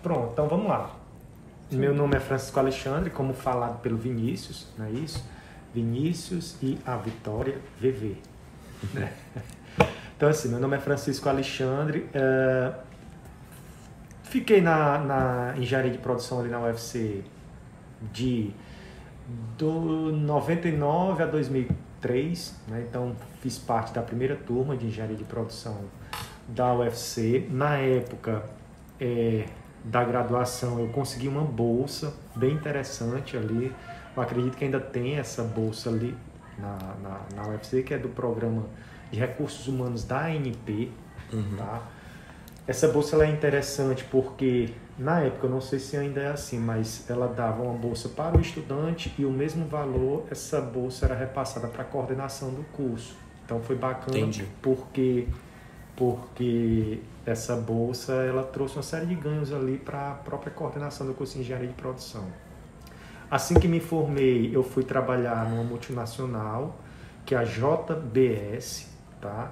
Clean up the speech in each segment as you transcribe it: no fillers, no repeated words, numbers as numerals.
Pronto, então vamos lá. Meu nome é Francisco Alexandre, como falado pelo Vinícius, não é isso? Vinícius e a Vitória VV. Né? Então, assim, meu nome é Francisco Alexandre. Fiquei na engenharia de produção ali na UFC do 99 a 2003, né? Então fiz parte da primeira turma de engenharia de produção da UFC. Na época da graduação eu consegui uma bolsa bem interessante ali. Eu acredito que ainda tem essa bolsa ali na UFC, que é do programa de recursos humanos da ANP. Tá? Essa bolsa ela é interessante porque, na época, eu não sei se ainda é assim, mas ela dava uma bolsa para o estudante e o mesmo valor, essa bolsa era repassada para a coordenação do curso. Então foi bacana. Entendi. porque essa bolsa ela trouxe uma série de ganhos ali para a própria coordenação do curso de engenharia de produção. Assim que me formei, eu fui trabalhar numa multinacional, que é a JBS, tá?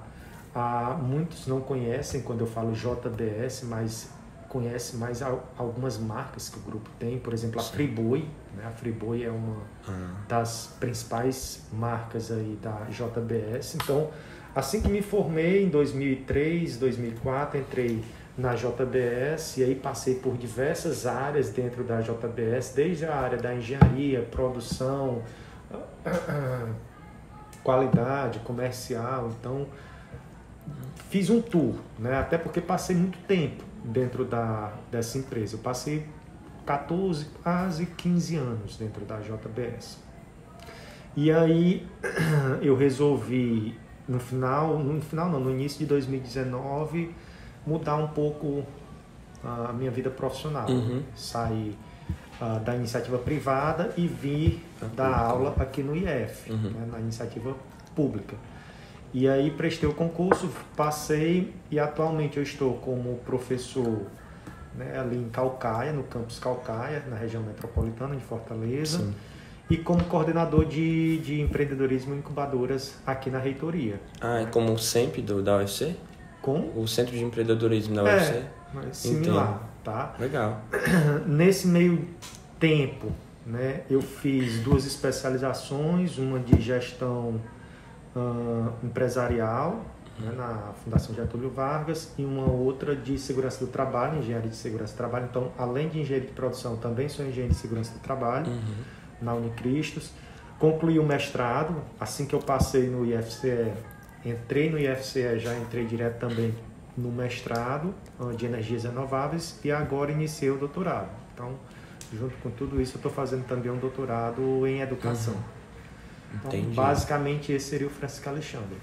Muitos não conhecem quando eu falo JBS, mas conhecem mais algumas marcas que o grupo tem. Por exemplo, a Friboi, né? A Friboi é uma das principais marcas aí da JBS. Então, assim que me formei, em 2003, 2004, entrei na JBS e aí passei por diversas áreas dentro da JBS, desde a área da engenharia, produção, qualidade, comercial. Então, fiz um tour, né? Até porque passei muito tempo dentro dessa empresa. Eu passei 14, quase 15 anos dentro da JBS. E aí eu resolvi, no início de 2019, mudar um pouco a minha vida profissional. Saí da iniciativa privada e vir dar aula aqui no IF, né? Na iniciativa pública. E aí prestei o concurso, passei e atualmente eu estou como professor, né, ali em Caucaia, no campus Caucaia, na região metropolitana de Fortaleza. Sim. E como coordenador de empreendedorismo e incubadoras aqui na reitoria. Como o CEMP da UFC? Como? O Centro de Empreendedorismo da UFC? Similar, Entendo. Tá? Legal. Nesse meio tempo, né, eu fiz 2 especializações, uma de gestão empresarial, né, na Fundação Getúlio Vargas, e uma outra de segurança do trabalho, engenharia de segurança do trabalho. Então, além de engenharia de produção, também sou engenheiro de segurança do trabalho, na Unicristos. Concluí o mestrado, assim que eu passei no IFCE, entrei no IFCE, já entrei direto também no mestrado de energias renováveis e agora iniciei o doutorado. Então, junto com tudo isso, eu estou fazendo também um doutorado em educação. Então, basicamente, esse seria o Francisco Alexandre.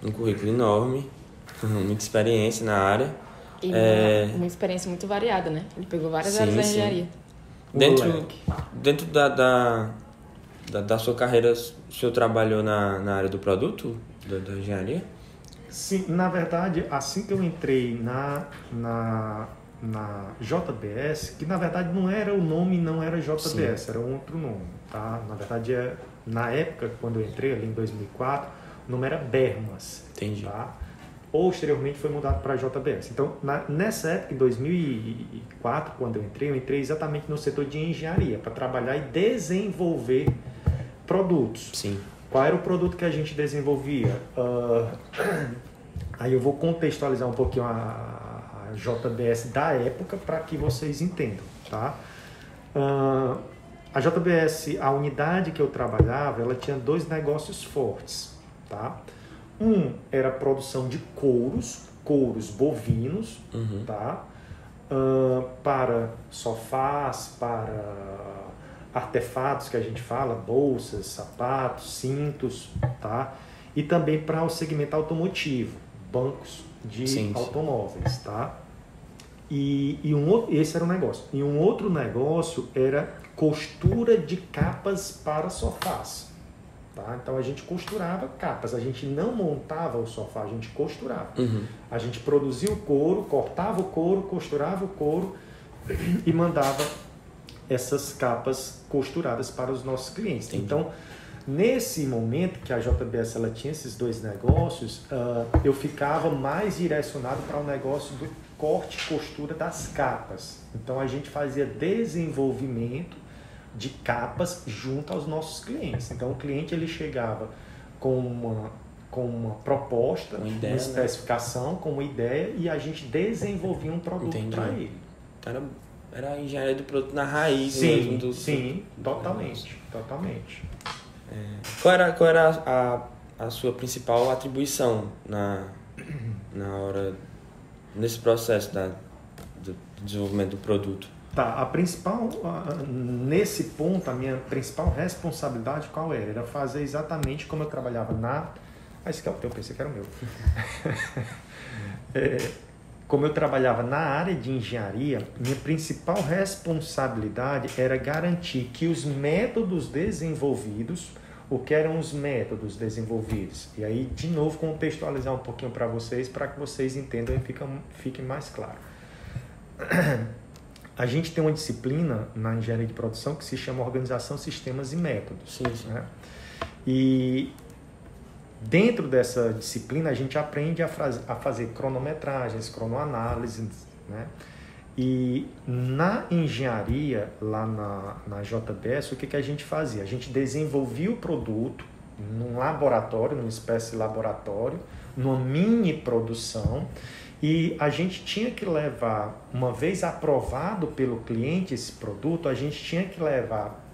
Um currículo enorme, muita experiência na área. E uma experiência muito variada, né? Ele pegou várias áreas da engenharia. Dentro da sua carreira, o senhor trabalhou na área do produto, da engenharia? Sim, na verdade, assim que eu entrei na JBS, que na verdade não era o nome, não era JBS, Sim. Era um outro nome, tá? Na verdade, na época, quando eu entrei, ali em 2004, o nome era Bermas. Entendi. Tá? Posteriormente foi mudado para JBS. Então, nessa época, em 2004, quando eu entrei exatamente no setor de engenharia, para trabalhar e desenvolver produtos. Sim. Qual era o produto que a gente desenvolvia? Aí eu vou contextualizar um pouquinho a JBS da época para que vocês entendam, tá? A JBS, a unidade que eu trabalhava, ela tinha 2 negócios fortes, tá? Um era a produção de couros bovinos, tá? Para sofás, para artefatos que a gente fala, bolsas, sapatos, cintos, tá? E também para o segmento automotivo, bancos de automóveis, tá? Esse era um negócio. E um outro negócio era costura de capas para sofás, tá? Então a gente costurava capas, a gente não montava o sofá, a gente costurava. A gente produzia o couro, cortava o couro, costurava o couro e mandava essas capas costuradas para os nossos clientes. Entendi. Então, Nesse momento que a JBS ela tinha esses dois negócios, eu ficava mais direcionado para o negócio do corte e costura das capas. Então a gente fazia desenvolvimento de capas junto aos nossos clientes. Então o cliente ele chegava com uma proposta, uma especificação, né? Com uma ideia, e a gente desenvolvia um produto para ele. Então era a engenharia do produto na raiz. Sim, mesmo sim, totalmente. Qual era a sua principal atribuição nesse processo do desenvolvimento do produto? Tá, nesse ponto, a minha principal responsabilidade qual era? Era fazer exatamente como eu trabalhava esse que é o teu, pensei que era o meu. Como eu trabalhava na área de engenharia, minha principal responsabilidade era garantir que os métodos desenvolvidos, o que eram os métodos desenvolvidos? E aí, de novo, contextualizar um pouquinho para vocês que vocês entendam e fiquem mais claro. A gente tem uma disciplina na engenharia de produção que se chama Organização, Sistemas e Métodos. Sim. Né? E dentro dessa disciplina, a gente aprende a fazer cronometragens, cronoanálises, né? E na engenharia, lá na JBS, o que a gente fazia? A gente desenvolvia o produto num laboratório, numa espécie de laboratório, numa mini produção, e a gente tinha que levar, uma vez aprovado pelo cliente esse produto, a gente tinha que levar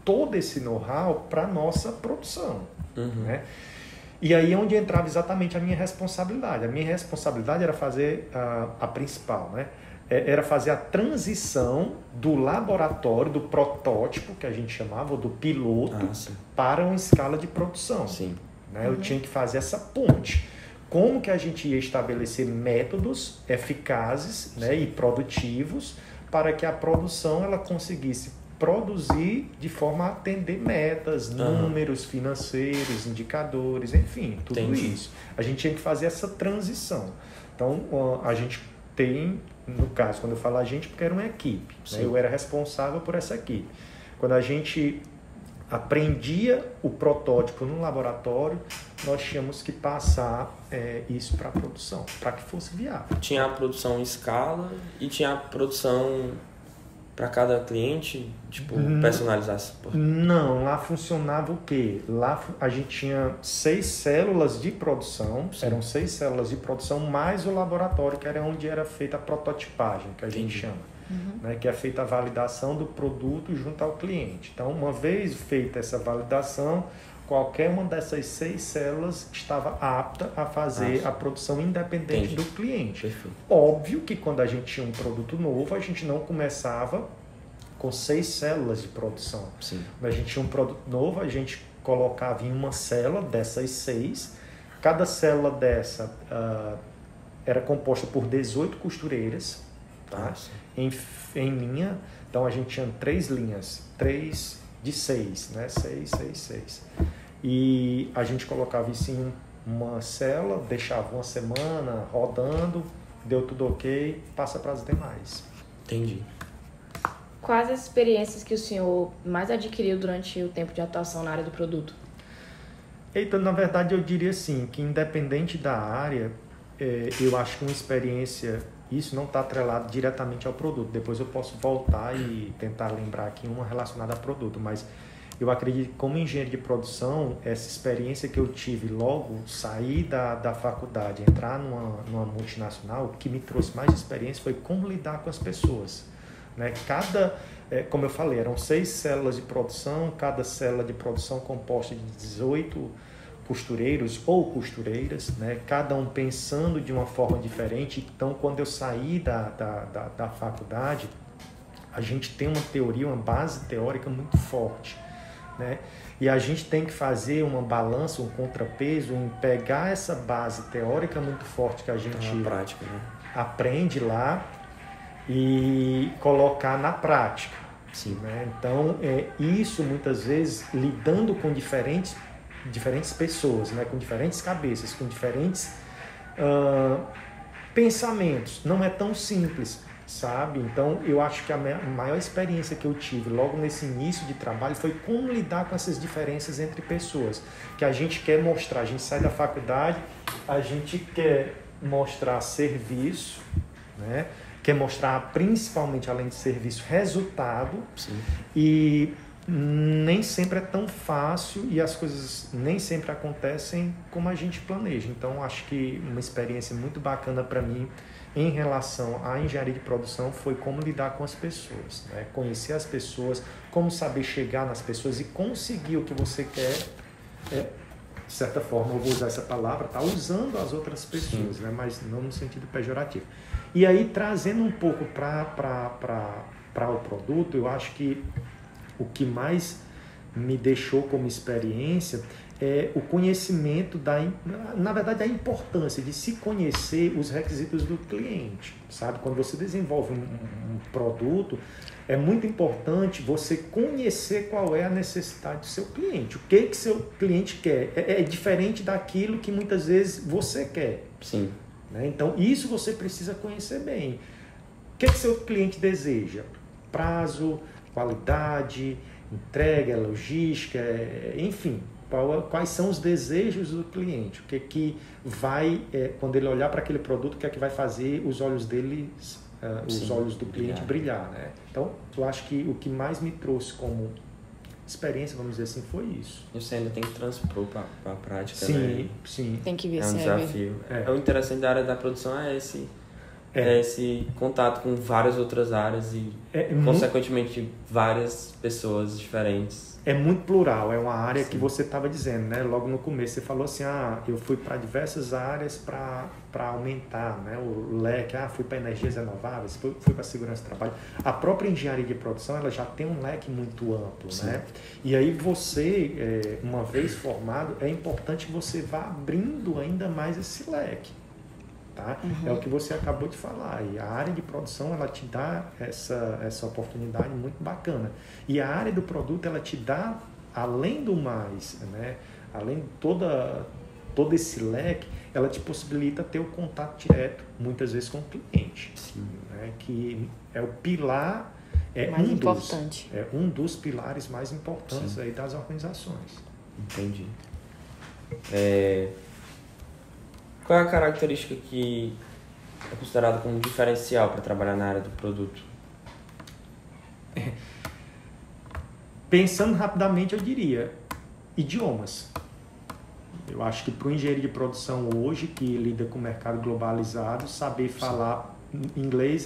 todo esse know-how para a nossa produção, né? E aí é onde entrava exatamente a minha responsabilidade. A minha responsabilidade era fazer a principal, né? Era fazer a transição do laboratório, do protótipo, que a gente chamava, ou do piloto, para uma escala de produção. Sim. Né? Eu tinha que fazer essa ponte. Como que a gente ia estabelecer métodos eficazes, né, e produtivos para que a produção ela conseguisse produzir de forma a atender metas, números financeiros, indicadores, enfim, tudo isso. A gente tinha que fazer essa transição. Então, a gente tem, no caso, quando eu falo a gente, porque era uma equipe, né? Eu era responsável por essa equipe. Quando a gente aprendia o protótipo no laboratório, nós tínhamos que passar isso para a produção, para que fosse viável. Tinha a produção em escala e tinha a produção para cada cliente, tipo, personalização? Não, lá funcionava o quê? Lá a gente tinha 6 células de produção, eram 6 células de produção, mais o laboratório, que era onde era feita a prototipagem, que a gente chama. Né, que é feita a validação do produto junto ao cliente. Então, uma vez feita essa validação, qualquer uma dessas 6 células estava apta a fazer a produção independente do cliente. Perfeito. Óbvio que quando a gente tinha um produto novo, a gente não começava com 6 células de produção. Sim. Quando a gente tinha um produto novo, a gente colocava em uma célula dessas 6. Cada célula dessa era composta por 18 costureiras, tá? Em linha. Então a gente tinha 3 linhas, 3 de 6, né? 6, 6, 6. E a gente colocava isso em uma célula, deixava uma semana rodando, deu tudo ok, passa para as demais. Entendi. Quais as experiências que o senhor mais adquiriu durante o tempo de atuação na área do produto? Então, na verdade, eu diria assim, que independente da área, eu acho que uma experiência, isso não está atrelado diretamente ao produto. Depois eu posso voltar e tentar lembrar aqui uma relacionada ao produto, mas eu acredito que como engenheiro de produção, essa experiência que eu tive logo, sair da faculdade, entrar numa multinacional, o que me trouxe mais experiência foi como lidar com as pessoas. Né? Como eu falei, eram 6 células de produção, cada célula de produção composta de 18 costureiros ou costureiras, né? Cada um pensando de uma forma diferente. Então, quando eu saí da faculdade, a gente tem uma teoria, uma base teórica muito forte, né? E a gente tem que fazer uma balança, um contrapeso em pegar essa base teórica muito forte que a gente prática, né? Aprende lá e colocar na prática. Sim. Né? Então, isso muitas vezes lidando com diferentes pessoas, né? Com diferentes cabeças, com diferentes pensamentos. Não é tão simples. sabe? Então, eu acho que a maior experiência que eu tive logo nesse início de trabalho foi como lidar com essas diferenças entre pessoas, que a gente quer mostrar, a gente sai da faculdade, a gente quer mostrar serviço, né? Quer mostrar, principalmente, além de serviço, resultado. Sim. E nem sempre é tão fácil e as coisas nem sempre acontecem como a gente planeja. Então, acho que uma experiência muito bacana para mim em relação à engenharia de produção foi como lidar com as pessoas, né? Conhecer as pessoas, como saber chegar nas pessoas e conseguir o que você quer. De certa forma, eu vou usar essa palavra, tá usando as outras pessoas, né? Mas não no sentido pejorativo. E aí, trazendo um pouco para o produto, eu acho que o que mais me deixou como experiência é o conhecimento na verdade, a importância de se conhecer os requisitos do cliente, sabe? Quando você desenvolve um produto, é muito importante você conhecer qual é a necessidade do seu cliente. O que seu cliente quer é diferente daquilo que muitas vezes você quer. Sim. Né? Então, isso você precisa conhecer bem. O que seu cliente deseja? Prazo, qualidade, entrega, logística, enfim, quais são os desejos do cliente, o que vai, quando ele olhar para aquele produto, o que é que vai fazer os olhos dele, os olhos do cliente brilhar, né? Então, eu acho que o que mais me trouxe como experiência, vamos dizer assim, foi isso. E você ainda tem que transpor para a prática, sim, né? Sim. Tem que ver é um se desafio. O interessante da área da produção é esse contato com várias outras áreas e, consequentemente, várias pessoas diferentes. É muito plural, é uma área que você estava dizendo, né? Logo no começo você falou assim, eu fui para diversas áreas para aumentar, né? O leque, fui para energias renováveis, fui para segurança do trabalho. A própria engenharia de produção, ela já tem um leque muito amplo, né? E aí você, uma vez formado, é importante que você vá abrindo ainda mais esse leque. Tá? É o que você acabou de falar, e a área de produção ela te dá essa oportunidade muito bacana, e a área do produto ela te dá, além do mais, né? Além de todo esse leque, ela te possibilita ter o contato direto, muitas vezes com o cliente. Sim. Né? Que é o pilar, mais importante. É um dos pilares mais importantes aí das organizações. Entendi. Qual é a característica que é considerada como diferencial para trabalhar na área do produto? Pensando rapidamente, eu diria idiomas. Eu acho que para o engenheiro de produção hoje, que lida com o mercado globalizado, saber falar inglês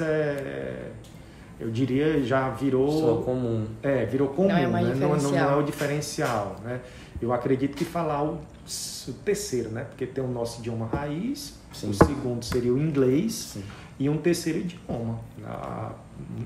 eu diria, já virou... Só comum. Virou comum, não é mais não é o diferencial, né? Eu acredito que falar o terceiro, né? Porque tem o nosso idioma raiz, o segundo seria o inglês e um terceiro idioma,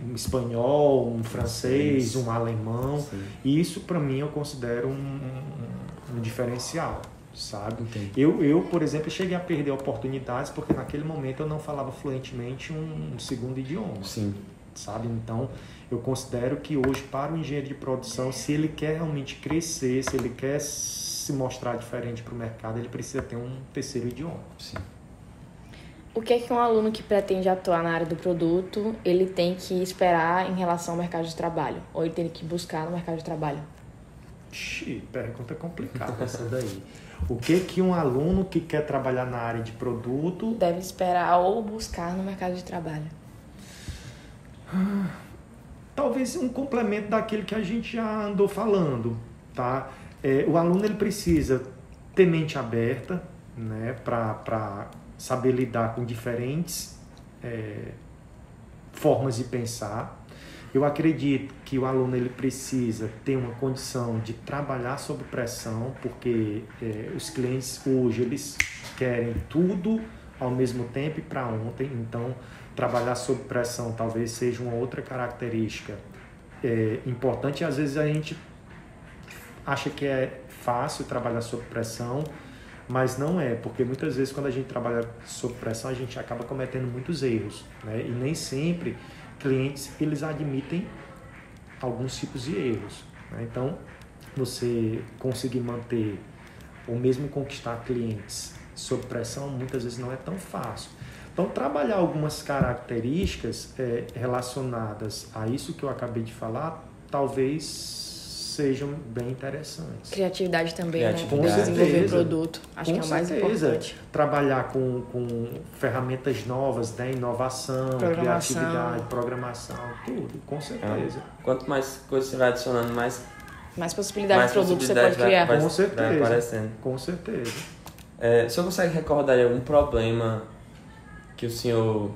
um espanhol, um francês, um alemão. E isso, para mim, eu considero um diferencial, sabe? Eu, por exemplo, cheguei a perder oportunidades porque naquele momento eu não falava fluentemente um segundo idioma. Sabe? Então, eu considero que hoje, para o engenheiro de produção, se ele quer realmente crescer, se ele quer se mostrar diferente para o mercado, ele precisa ter um terceiro idioma. O que é que um aluno que pretende atuar na área do produto, ele tem que esperar em relação ao mercado de trabalho? Ou ele tem que buscar no mercado de trabalho? Pergunta complicada essa daí. O que um aluno que quer trabalhar na área de produto... deve esperar ou buscar no mercado de trabalho? Talvez um complemento daquilo que a gente já andou falando, tá? O aluno ele precisa ter mente aberta, né, para saber lidar com diferentes formas de pensar. Eu acredito que o aluno ele precisa ter uma condição de trabalhar sob pressão, porque os clientes hoje eles querem tudo ao mesmo tempo e para ontem, então trabalhar sob pressão talvez seja uma outra característica importante. E às vezes a gente acha que é fácil trabalhar sob pressão, mas não é, porque muitas vezes quando a gente trabalha sob pressão a gente acaba cometendo muitos erros, né? E nem sempre clientes eles admitem alguns tipos de erros, né? Então você conseguir manter ou mesmo conquistar clientes sob pressão muitas vezes não é tão fácil. Então, trabalhar algumas características relacionadas a isso que eu acabei de falar, talvez sejam bem interessantes. Criatividade também, né? Com desenvolver produto. Acho que é o mais importante. Trabalhar com ferramentas novas, né? Inovação, criatividade, programação, tudo, com certeza. Quanto mais coisas você vai adicionando, mais possibilidades de produto você pode criar. Com certeza. Vai aparecendo. Com certeza. O senhor consegue recordar de algum problema que o senhor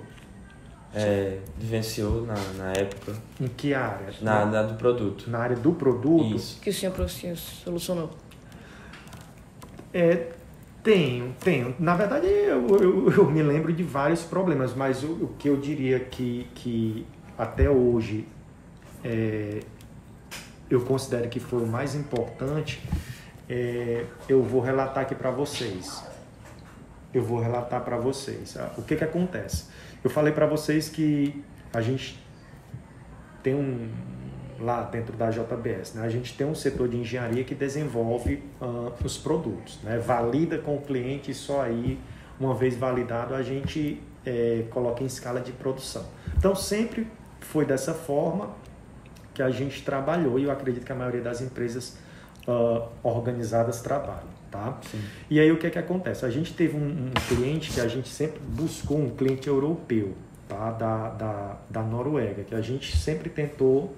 vivenciou na época? Em que área? Na do produto. Na área do produto? Isso. Que o senhor solucionou? Tenho. Na verdade, eu me lembro de vários problemas, mas o que eu diria que até hoje eu considero que foi o mais importante, eu vou relatar aqui para vocês. O que acontece? Eu falei para vocês que a gente tem lá dentro da JBS, né? A gente tem um setor de engenharia que desenvolve os produtos, né? Valida com o cliente e só aí, uma vez validado, a gente coloca em escala de produção. Então, sempre foi dessa forma que a gente trabalhou e eu acredito que a maioria das empresas organizadas trabalham. Tá? E aí o que acontece? A gente teve um cliente que a gente sempre buscou, um cliente europeu, tá? da Noruega, que a gente sempre tentou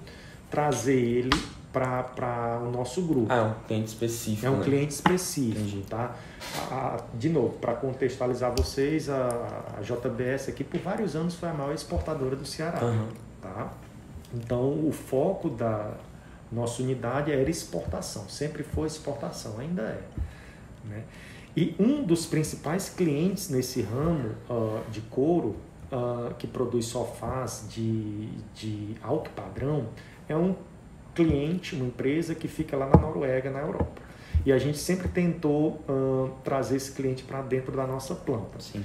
trazer ele para o nosso grupo. É um cliente específico. É um cliente específico. Tá? De novo, para contextualizar vocês, a JBS aqui por vários anos foi a maior exportadora do Ceará. Tá? Então o foco da nossa unidade era exportação, sempre foi exportação, ainda é. Né? E um dos principais clientes nesse ramo de couro, que produz sofás de alto padrão, é um cliente, uma empresa que fica lá na Noruega, na Europa. E a gente sempre tentou trazer esse cliente para dentro da nossa planta. Sim.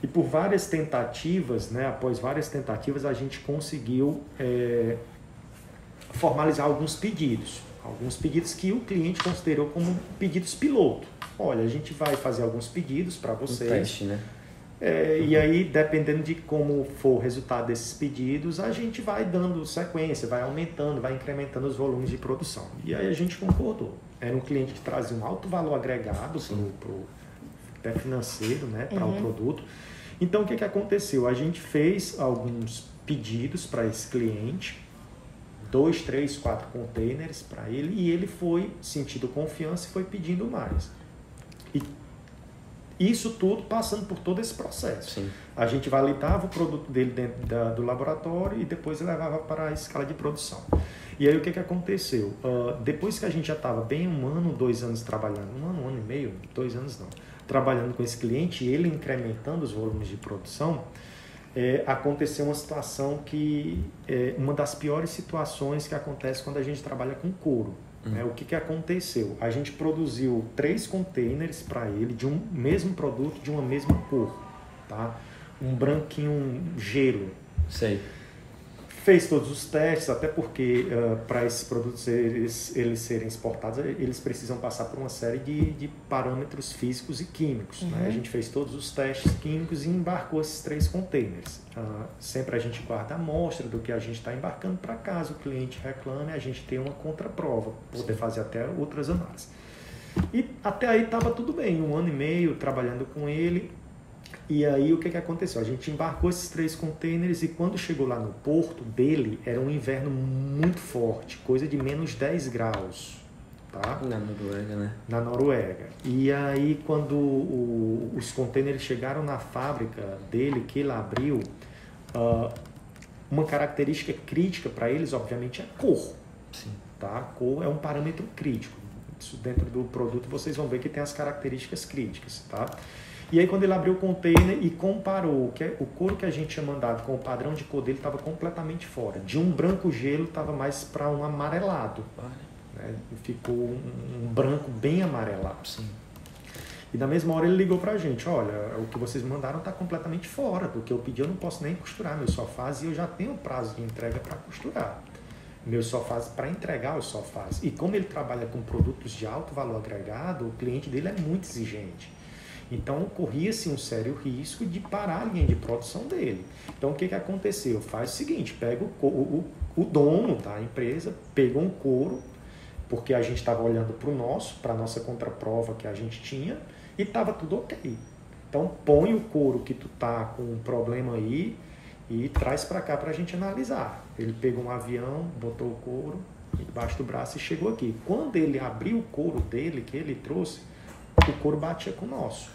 E por várias tentativas, né, após várias tentativas, a gente conseguiu formalizar alguns pedidos que o cliente considerou como pedidos piloto. Olha, a gente vai fazer alguns pedidos para vocês. Um teste, né? E aí, dependendo de como for o resultado desses pedidos, a gente vai dando sequência, vai aumentando, vai incrementando os volumes de produção. E aí a gente concordou. Era um cliente que trazia um alto valor agregado até financeiro, né, para o produto. Então, o que aconteceu? A gente fez alguns pedidos para esse cliente, 2, 3, 4 containers para ele, e ele foi sentindo confiança e foi pedindo mais. E isso tudo passando por todo esse processo. Sim. A gente validava o produto dele dentro do laboratório e depois levava para a escala de produção. E aí o que aconteceu? Depois que a gente já estava bem 1 ano, 2 anos trabalhando, 1 ano e meio, 2 anos não, trabalhando com esse cliente e ele incrementando os volumes de produção, aconteceu uma situação que uma das piores situações que acontece quando a gente trabalha com couro. O que aconteceu? A gente produziu 3 containers para ele de um mesmo produto, de uma mesma cor, tá? Um branquinho gelo. Sei. Fez todos os testes, até porque para esses produtos eles serem exportados, eles precisam passar por uma série de parâmetros físicos e químicos. Né? A gente fez todos os testes químicos e embarcou esses 3 containers. Sempre a gente guarda a amostra do que a gente está embarcando para caso o cliente reclame, a gente tem uma contraprova, poder fazer até outras análises. E até aí estava tudo bem, 1 ano e meio trabalhando com ele. E aí o que aconteceu? A gente embarcou esses 3 containers e quando chegou lá no porto dele, era um inverno muito forte, coisa de menos 10 graus. Tá? Na Noruega, né? Na Noruega. E aí quando os containers chegaram na fábrica dele, que ele abriu, uma característica crítica para eles, obviamente, é a cor. Sim. Tá? A cor é um parâmetro crítico. Isso dentro do produto vocês vão ver que tem as características críticas. Tá? E aí quando ele abriu o container e comparou o couro que a gente tinha mandado com o padrão de cor dele, estava completamente fora. De um branco gelo estava mais para um amarelado. Né? Ficou um branco bem amarelado. Sim. E na mesma hora ele ligou para a gente, olha, o que vocês mandaram está completamente fora do que eu pedi, eu não posso nem costurar meus sofás e eu já tenho prazo de entrega para costurar. Meus sofás, para entregar os sofás. E como ele trabalha com produtos de alto valor agregado, o cliente dele é muito exigente. Então, corria-se um sério risco de parar a linha de produção dele. Então, o que aconteceu? Faz o seguinte, pega o dono da empresa, pegou um couro, porque a gente estava olhando para a nossa contraprova que a gente tinha, e estava tudo ok. Então, põe o couro que tu tá com um problema aí e traz para cá para a gente analisar. Ele pegou um avião, botou o couro debaixo do braço e chegou aqui. Quando ele abriu o couro dele, que ele trouxe, o couro batia com o nosso.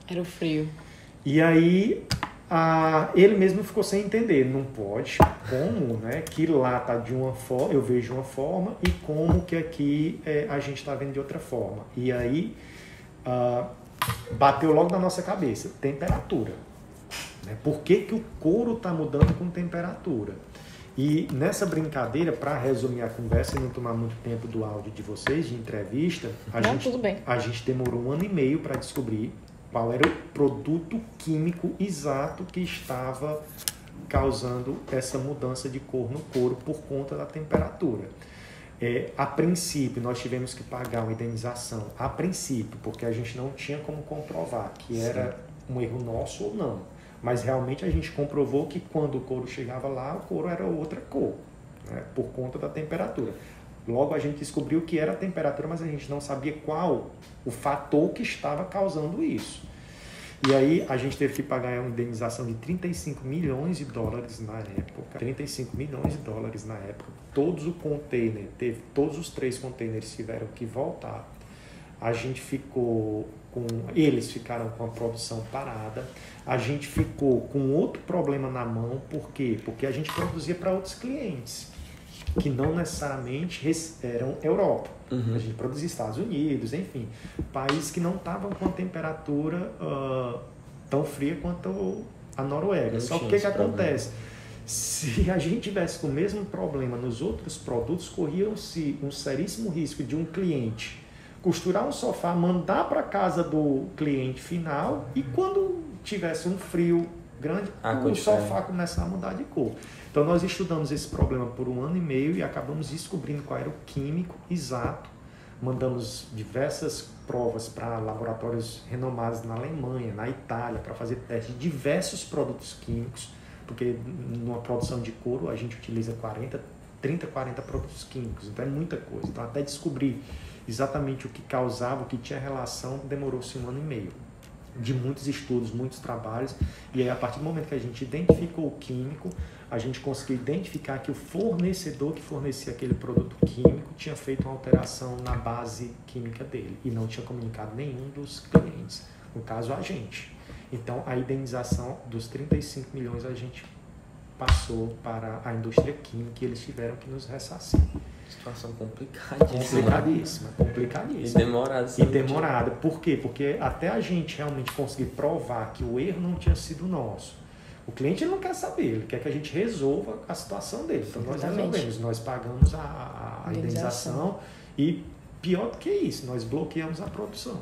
Era o frio. E aí, ele mesmo ficou sem entender. Não pode, como, né? Que lá tá de uma forma, eu vejo uma forma, e como que aqui a gente está vendo de outra forma. E aí, bateu logo na nossa cabeça, temperatura. Né? Por que o couro está mudando com temperatura? E nessa brincadeira, para resumir a conversa e não tomar muito tempo do áudio de vocês, de entrevista, a gente demorou 1 ano e meio para descobrir qual era o produto químico exato que estava causando essa mudança de cor no couro por conta da temperatura. A princípio, nós tivemos que pagar uma indenização, a princípio, porque a gente não tinha como comprovar que era um erro nosso ou não. Mas realmente a gente comprovou que quando o couro chegava lá, o couro era outra cor, né, por conta da temperatura. Logo a gente descobriu que era a temperatura, mas a gente não sabia qual o fator que estava causando isso. E aí a gente teve que pagar uma indenização de $35 milhões na época. $35 milhões na época. Todos os 3 containers tiveram que voltar. A gente eles ficaram com a produção parada. A gente ficou com outro problema na mão. Por quê? Porque a gente produzia para outros clientes, que não necessariamente eram Europa. A gente produzia Estados Unidos, enfim, países que não estavam com a temperatura tão fria quanto a Noruega. Só que o que acontece? Se a gente tivesse com o mesmo problema nos outros produtos, corria-se um seríssimo risco de um cliente costurar um sofá, mandar para casa do cliente final, e quando tivesse um frio grande, o sofá começar a mudar de cor. Então nós estudamos esse problema por 1 ano e meio e acabamos descobrindo qual era o químico exato. Mandamos diversas provas para laboratórios renomados na Alemanha, na Itália, para fazer testes de diversos produtos químicos, porque numa produção de couro a gente utiliza 30, 40 produtos químicos, então é muita coisa. Então até descobrir exatamente o que causava, o que tinha relação, demorou-se 1 ano e meio. De muitos estudos, muitos trabalhos, e aí a partir do momento que a gente identificou o químico, a gente conseguiu identificar que o fornecedor que fornecia aquele produto químico tinha feito uma alteração na base química dele e não tinha comunicado nenhum dos clientes, no caso a gente. Então a indenização dos 35 milhões a gente passou para a indústria química e eles tiveram que nos ressarcir. Situação complicadíssima. Complicadíssima. E demorada. Por quê? Porque até a gente realmente conseguir provar que o erro não tinha sido nosso, o cliente não quer saber, ele quer que a gente resolva a situação dele. Então nós resolvemos, nós pagamos a indenização e pior do que isso, nós bloqueamos a produção.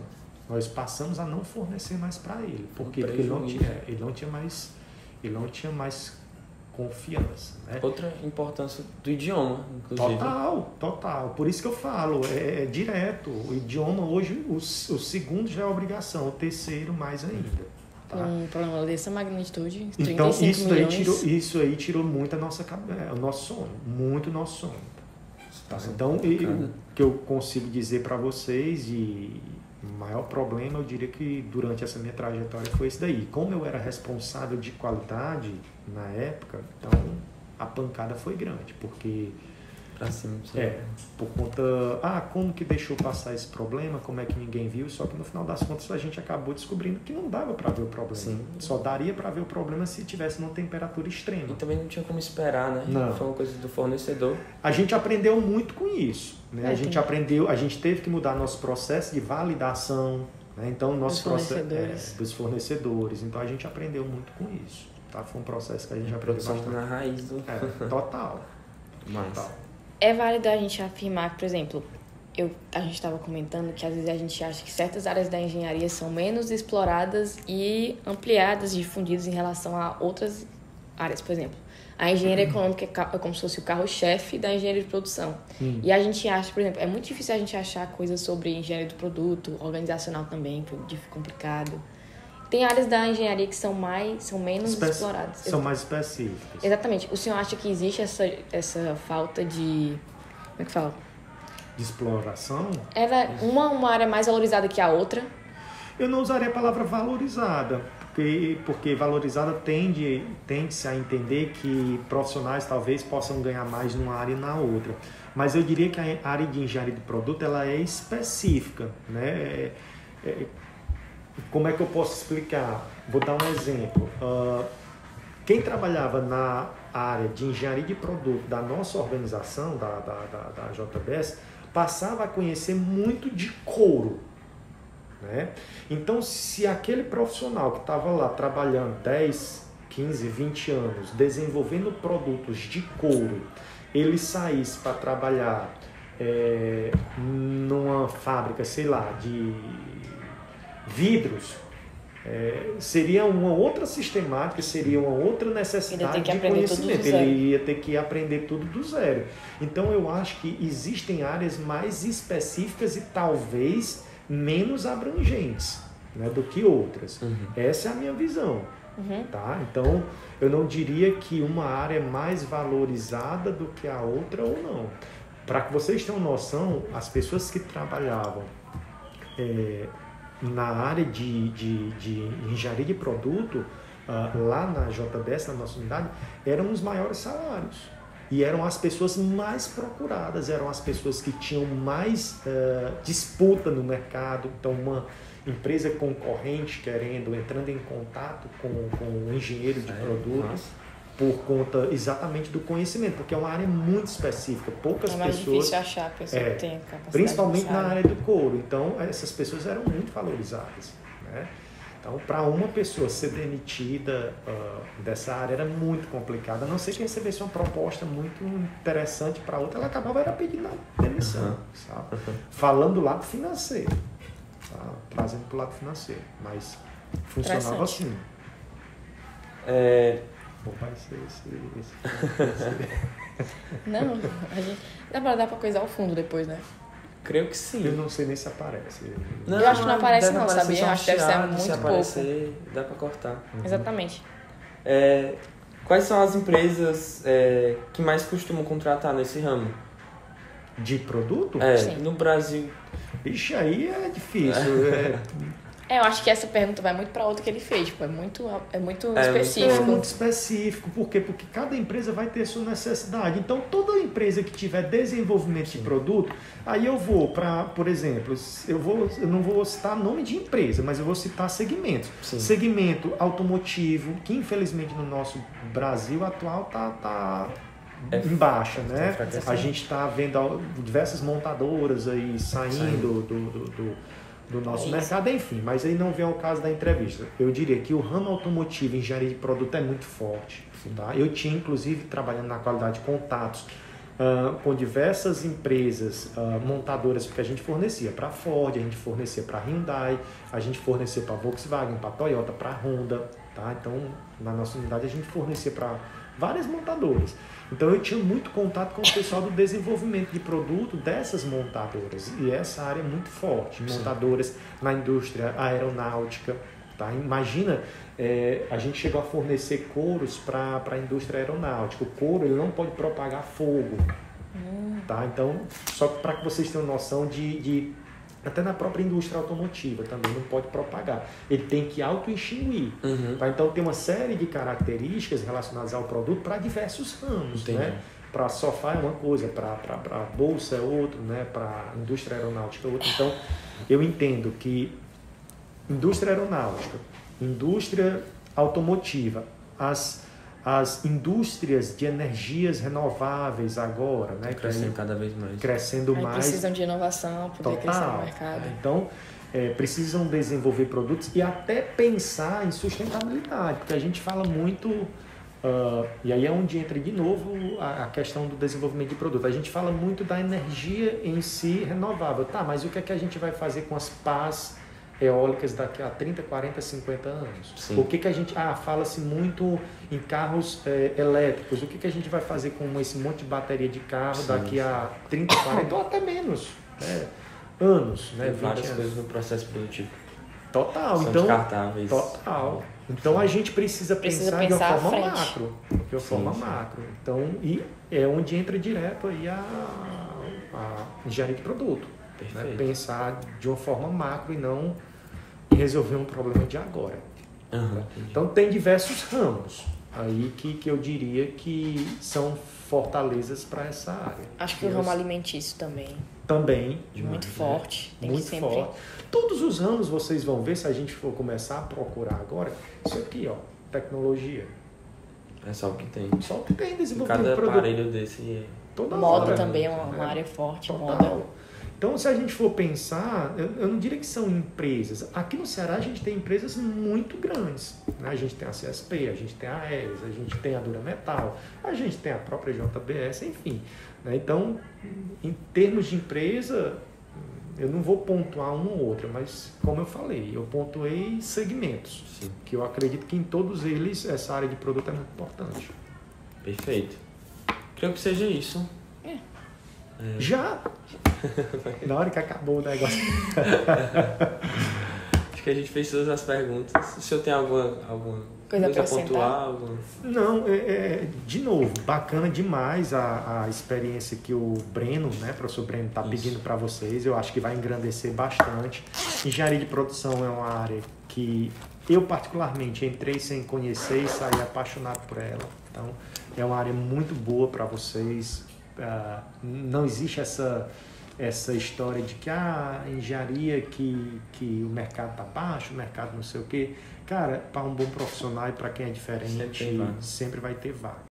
Nós passamos a não fornecer mais para ele. Por quê? Porque ele não tinha mais confiança. Né? Outra importância do idioma, inclusive. Total. Por isso que eu falo, é direto. O idioma hoje, o segundo já é obrigação, o terceiro mais ainda. Tá? Um problema dessa magnitude, 35 então, milhões. Isso aí tirou muito o nosso sono, muito nosso sono. Tá? Então, o que eu consigo dizer para vocês, e o maior problema, eu diria que durante essa minha trajetória foi esse daí. Como eu era responsável de qualidade na época, então a pancada foi grande, porque por conta, como que deixou passar esse problema, como é que ninguém viu, só que no final das contas a gente acabou descobrindo que não dava para ver o problema. Sim. Só daria para ver o problema se tivesse numa temperatura extrema. E também não tinha como esperar, né? Não. Foi uma coisa do fornecedor. A gente aprendeu muito com isso, né? A gente teve que mudar nosso processo de validação, né? Então nosso processo dos fornecedores. Então a gente aprendeu muito com isso. Tá? Foi um processo que a gente aprendeu bastante. Na raiz do... Total. É válido a gente afirmar que, por exemplo, a gente estava comentando que às vezes a gente acha que certas áreas da engenharia são menos exploradas e ampliadas, difundidas em relação a outras áreas, por exemplo. A engenharia econômica é como se fosse o carro-chefe da engenharia de produção. E a gente acha, por exemplo, é muito difícil a gente achar coisas sobre engenharia do produto, organizacional também, complicado. Tem áreas da engenharia que são menos exploradas. São mais específicas. Exatamente. O senhor acha que existe essa falta de... Como é que fala? De exploração? Uma área mais valorizada que a outra? Eu não usaria a palavra valorizada, porque valorizada tende-se a entender que profissionais talvez possam ganhar mais numa área e na outra. Mas eu diria que a área de engenharia de produto ela é específica, né? Como é que eu posso explicar? Vou dar um exemplo. Quem trabalhava na área de engenharia de produto da nossa organização, da JBS, passava a conhecer muito de couro, né? Então, se aquele profissional que estava lá trabalhando 10, 15, 20 anos, desenvolvendo produtos de couro, ele saísse para trabalhar numa fábrica, sei lá, de vidros, seria uma outra sistemática, seria uma outra necessidade de conhecimento. Ele ia ter que aprender tudo do zero. Então, eu acho que existem áreas mais específicas e talvez menos abrangentes, né, do que outras. Essa é a minha visão. Tá? Então, eu não diria que uma área é mais valorizada do que a outra ou não. Para que vocês tenham noção, as pessoas que trabalhavam na área de engenharia de produto, lá na JBS, na nossa unidade, eram os maiores salários. E eram as pessoas mais procuradas, eram as pessoas que tinham mais disputa no mercado. Então, uma empresa concorrente entrando em contato com um engenheiro de produto, por conta exatamente do conhecimento, porque é uma área muito específica, poucas pessoas... É mais difícil achar a pessoa que tem capacidade. Principalmente na área do couro. Então, essas pessoas eram muito valorizadas, né? Então, para uma pessoa ser demitida dessa área era muito complicado. A não ser que recebesse uma proposta muito interessante para outra, ela acabava pedindo a demissão, sabe? Falando do lado financeiro, tá? Trazendo para o lado financeiro. Mas funcionava assim. Vai ser esse. Não, a gente dá para coisar ao fundo depois, né? Creio que sim. Eu não sei nem se aparece. Eu acho que não aparece não, sabia? Eu acho que deve ser muito pouco. Dá para cortar. Exatamente. Quais são as empresas que mais costumam contratar nesse ramo? De produto? Sim. No Brasil. Ixi, aí é difícil. Eu acho que essa pergunta vai muito para outra que ele fez. Tipo, é muito específico. É muito específico. Por quê? Porque cada empresa vai ter sua necessidade. Então, toda empresa que tiver desenvolvimento de produto, aí eu vou para, por exemplo, eu não vou citar nome de empresa, mas eu vou citar segmentos. Sim. Segmento automotivo, que infelizmente no nosso Brasil atual tá em baixa, né? A gente está vendo diversas montadoras aí saindo do nosso mercado, enfim, mas aí não vem ao caso da entrevista. Eu diria que o ramo automotivo, engenharia de produto é muito forte. Tá? Eu tinha, inclusive, trabalhando na qualidade de contatos com diversas empresas montadoras, porque a gente fornecia para a Ford, a gente fornecia para a Hyundai, a gente fornecia para a Volkswagen, para a Toyota, para a Honda. Tá? Então, na nossa unidade, a gente fornecia para várias montadoras. Então, eu tinha muito contato com o pessoal do desenvolvimento de produto dessas montadoras. E essa área é muito forte. Montadoras na indústria aeronáutica. Tá? Imagina, a gente chegou a fornecer couros para a indústria aeronáutica. O couro ele não pode propagar fogo. Tá? Então, só para que vocês tenham noção de até na própria indústria automotiva também não pode propagar. Ele tem que auto-extinguir. Tá? Então tem uma série de características relacionadas ao produto para diversos ramos. Né? Para sofá é uma coisa, para bolsa é outro, né? Para indústria aeronáutica é outra. Então eu entendo que indústria aeronáutica, indústria automotiva, as indústrias de energias renováveis agora, né? Crescendo cada vez mais. Crescendo mais. Precisam de inovação para poder crescer no mercado. Então, precisam desenvolver produtos e até pensar em sustentabilidade, porque a gente fala muito, e aí é onde entra de novo a questão do desenvolvimento de produto. A gente fala muito da energia em si renovável. Tá, mas o que é que a gente vai fazer com as pás eólicas daqui a 30, 40, 50 anos? Sim. O que a gente... fala-se muito em carros elétricos. O que a gente vai fazer com esse monte de bateria de carro daqui a 30, 40 ou até menos anos? Né? Tem várias coisas no processo produtivo. Total. São descartáveis. Total. Então a gente precisa pensar de uma forma macro. De uma forma macro. Então, e é onde entra direto aí a engenharia de produto. Né? Pensar de uma forma macro e não resolver um problema de agora. Uhum. Então tem diversos ramos aí que eu diria que são fortalezas para essa área. Acho que o ramo alimentício também. Também. Muito forte. Tem muito sempre... forte. Todos os ramos vocês vão ver, se a gente for começar a procurar agora, isso aqui, ó, tecnologia. É só o que tem. Só o que tem desenvolvimento de produto. Cada aparelho desse... Toda moda hora, também é uma área forte. Total. Moda. Então, se a gente for pensar, eu não diria que são empresas. Aqui no Ceará a gente tem empresas muito grandes. Né? A gente tem a CSP, a gente tem a Aeres, a gente tem a Dura Metal, a gente tem a própria JBS, enfim. Né? Então, em termos de empresa, eu não vou pontuar uma ou outra, mas como eu falei, eu pontuei segmentos. Sim. Que eu acredito que em todos eles essa área de produto é muito importante. Perfeito. Creio que seja isso. Já? Na hora que acabou o negócio. Acho que a gente fez todas as perguntas. O senhor tem alguma coisa para pontuar? Não, de novo, bacana demais a experiência que o Breno, né, professor Breno, está pedindo para vocês. Eu acho que vai engrandecer bastante. Engenharia de produção é uma área que eu particularmente entrei sem conhecer e saí apaixonado por ela. Então, é uma área muito boa para vocês. Não existe essa história de que a engenharia que o mercado está baixo, o mercado não sei o quê. Cara, para um bom profissional e para quem é diferente, sempre vai ter vaga.